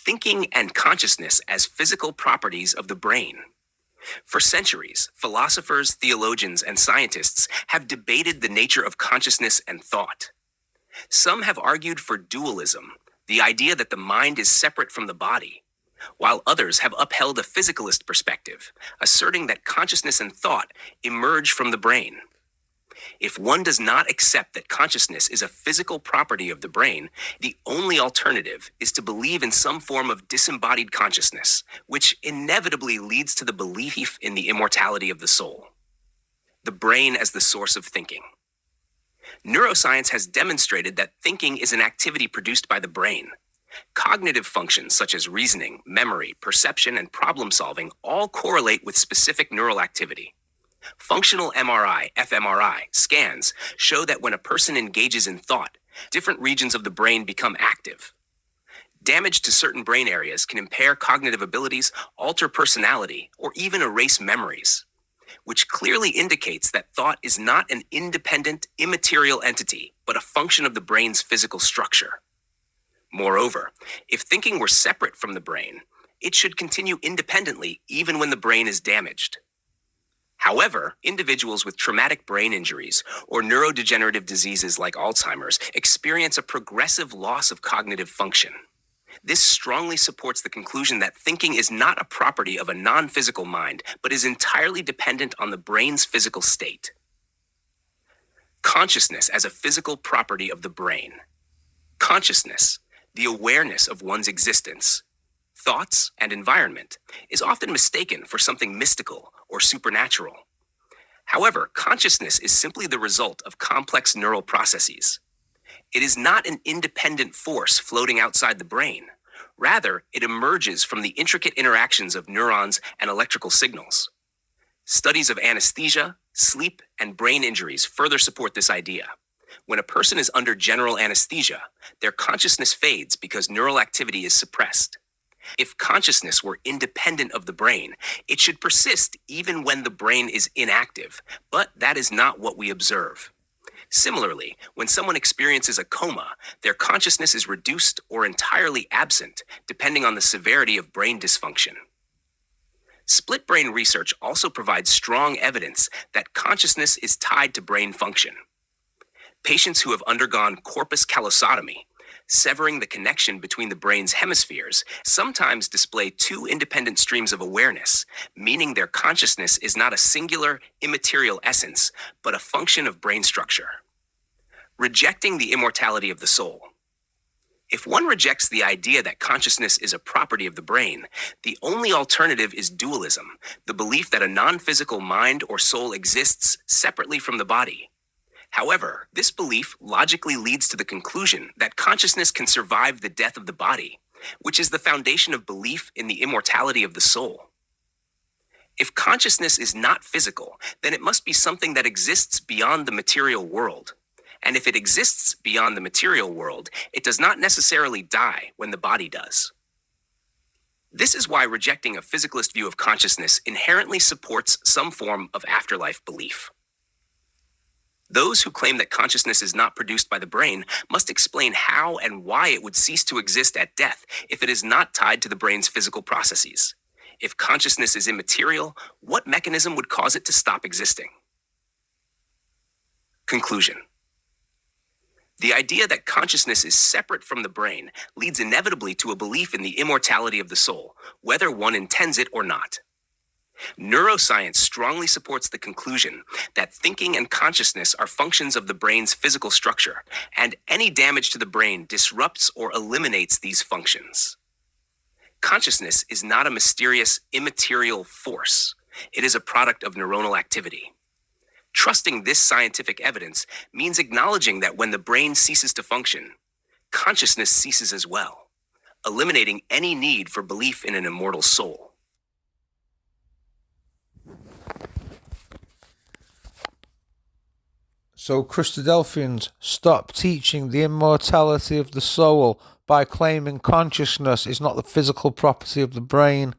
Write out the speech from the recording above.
thinking and consciousness as physical properties of the brain. For centuries, philosophers, theologians, and scientists have debated the nature of consciousness and thought. Some have argued for dualism, the idea that the mind is separate from the body, while others have upheld a physicalist perspective, asserting that consciousness and thought emerge from the brain. If one does not accept that consciousness is a physical property of the brain, the only alternative is to believe in some form of disembodied consciousness, which inevitably leads to the belief in the immortality of the soul. The brain as the source of thinking. Neuroscience has demonstrated that thinking is an activity produced by the brain. Cognitive functions such as reasoning, memory, perception, and problem solving all correlate with specific neural activity. Functional MRI, fMRI, scans show that when a person engages in thought, different regions of the brain become active. Damage to certain brain areas can impair cognitive abilities, alter personality, or even erase memories, which clearly indicates that thought is not an independent, immaterial entity, but a function of the brain's physical structure. Moreover, if thinking were separate from the brain, it should continue independently even when the brain is damaged. However, individuals with traumatic brain injuries or neurodegenerative diseases like Alzheimer's experience a progressive loss of cognitive function. This strongly supports the conclusion that thinking is not a property of a non-physical mind, but is entirely dependent on the brain's physical state. Consciousness as a physical property of the brain. Consciousness, the awareness of one's existence, thoughts, and environment, is often mistaken for something mystical or supernatural. However, consciousness is simply the result of complex neural processes. It is not an independent force floating outside the brain. Rather, it emerges from the intricate interactions of neurons and electrical signals. Studies of anesthesia, sleep, and brain injuries further support this idea. When a person is under general anesthesia, their consciousness fades because neural activity is suppressed. If consciousness were independent of the brain, it should persist even when the brain is inactive, but that is not what we observe. Similarly, when someone experiences a coma, their consciousness is reduced or entirely absent, depending on the severity of brain dysfunction. Split brain research also provides strong evidence that consciousness is tied to brain function. Patients who have undergone corpus callosotomy, severing the connection between the brain's hemispheres, sometimes display two independent streams of awareness, meaning their consciousness is not a singular, immaterial essence, but a function of brain structure. Rejecting the immortality of the soul. If one rejects the idea that consciousness is a property of the brain, the only alternative is dualism, the belief that a non-physical mind or soul exists separately from the body. However, this belief logically leads to the conclusion that consciousness can survive the death of the body, which is the foundation of belief in the immortality of the soul. If consciousness is not physical, then it must be something that exists beyond the material world. And if it exists beyond the material world, it does not necessarily die when the body does. This is why rejecting a physicalist view of consciousness inherently supports some form of afterlife belief. Those who claim that consciousness is not produced by the brain must explain how and why it would cease to exist at death if it is not tied to the brain's physical processes. If consciousness is immaterial, what mechanism would cause it to stop existing? Conclusion. The idea that consciousness is separate from the brain leads inevitably to a belief in the immortality of the soul, whether one intends it or not. Neuroscience strongly supports the conclusion that thinking and consciousness are functions of the brain's physical structure, and any damage to the brain disrupts or eliminates these functions. Consciousness is not a mysterious, immaterial force. It is a product of neuronal activity. Trusting this scientific evidence means acknowledging that when the brain ceases to function, consciousness ceases as well, eliminating any need for belief in an immortal soul. So Christadelphians stop teaching the immortality of the soul by claiming consciousness is not the physical property of the brain.